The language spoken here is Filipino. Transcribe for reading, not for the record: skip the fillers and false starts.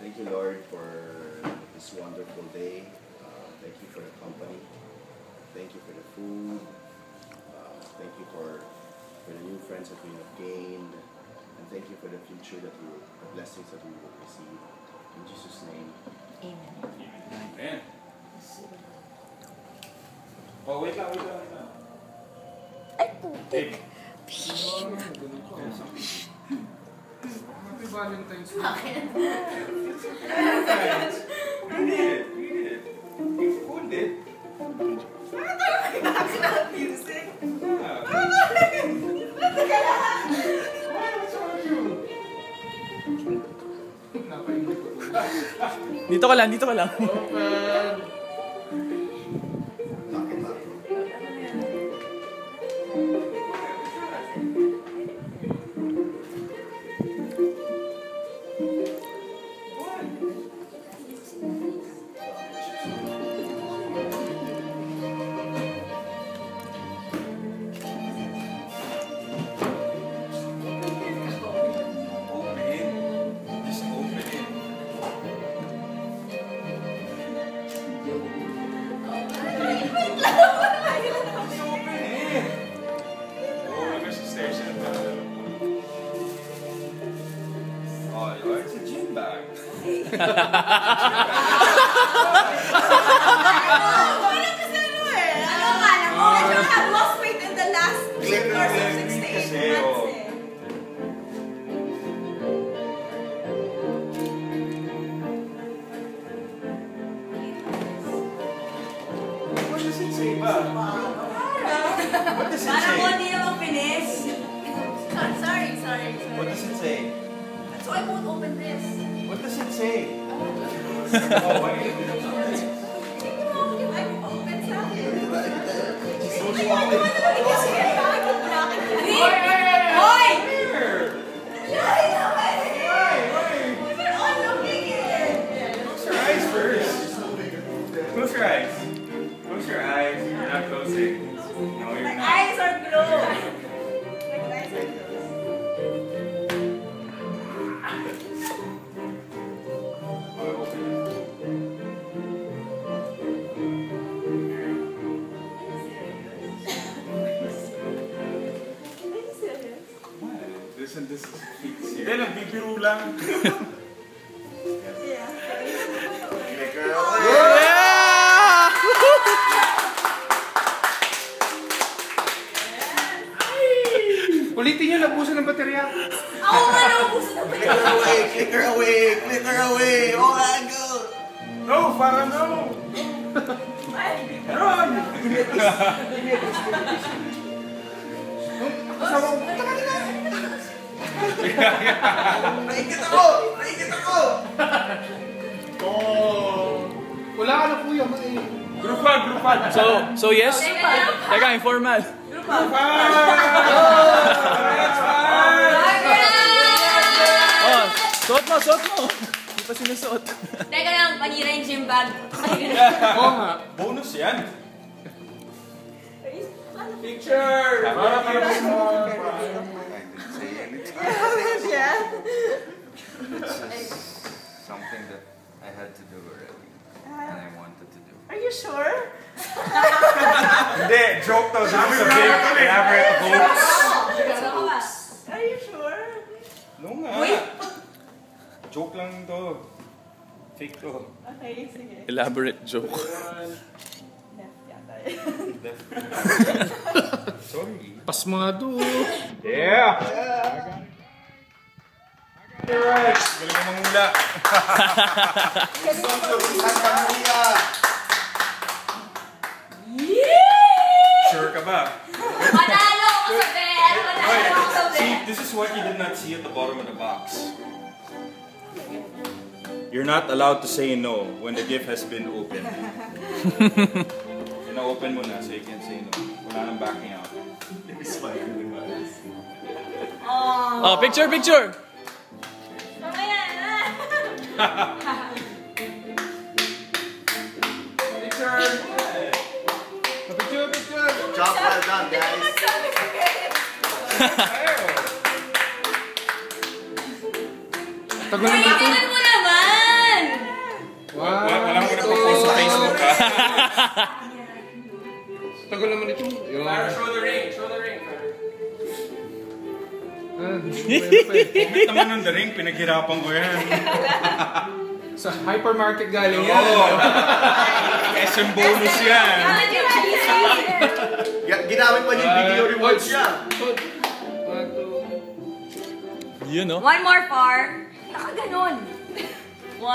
Thank you, Lord, for this wonderful day. Thank you for the company. Thank you for the food. Thank you for the new friends that we have gained. And thank you for the future the blessings that we will receive. In Jesus' name. Amen. Amen. Oh, wait lang. Ay, putik. Happy Valentine's Day. Bakit? Read it. You fooled it. Bakit tayo mag-national music? Dito ka lang. What does it say? So I won't open this. What does it say? Oh, why did you do that? Close your eyes. Close your eyes. You're not closing. No, you're not. My eyes are closed. My eyes are closed. This is fixed. Hindi, nagbibiro lang. Ulitin nyo, nabusan ng baterya. Oo nga, nabusan ng baterya. Clicker away. All angles. No, para no. Run! Naikit ako! Oh! Wala ka na kuya, Grupan! So yes? Teka, informal. Grupan! Oh, suot mo. Hindi pa sinusuot. Teka lang, panira yung gym bag. Oo nga. Bonus yan. Picture! It's just something that I had to do already, and I wanted to do. Are you sure? Hindi, joke to. This is a big elaborate hoax. Are you sure? No nga. Joke lang to. Fake to. Okay, sige. Elaborate joke. Left yata. Sorry. Pas mga do. Yeah! You're right. Galing mo mangula. Sure ka ba? Manalo ako sa bet! Manalo ako sa bet! See, this is what you did not see at the bottom of the box. You're not allowed to say no when the gift has been opened. Na-open mo na, so you can say no. Wala nang backing out. Oh, picture! Mamaya na! Picture! Job well done, guys. Ay, mo naman! Tagal naman ito. Yung... Para show the ring. Show the ring. Comment naman ng the ring, pinaghirapan ko yan. Sa hypermarket galing yan. Oo. SM bonus yan. Ginamit pa niya yung video rewards niya. Yun, no? One more far. Nakaganon. 1,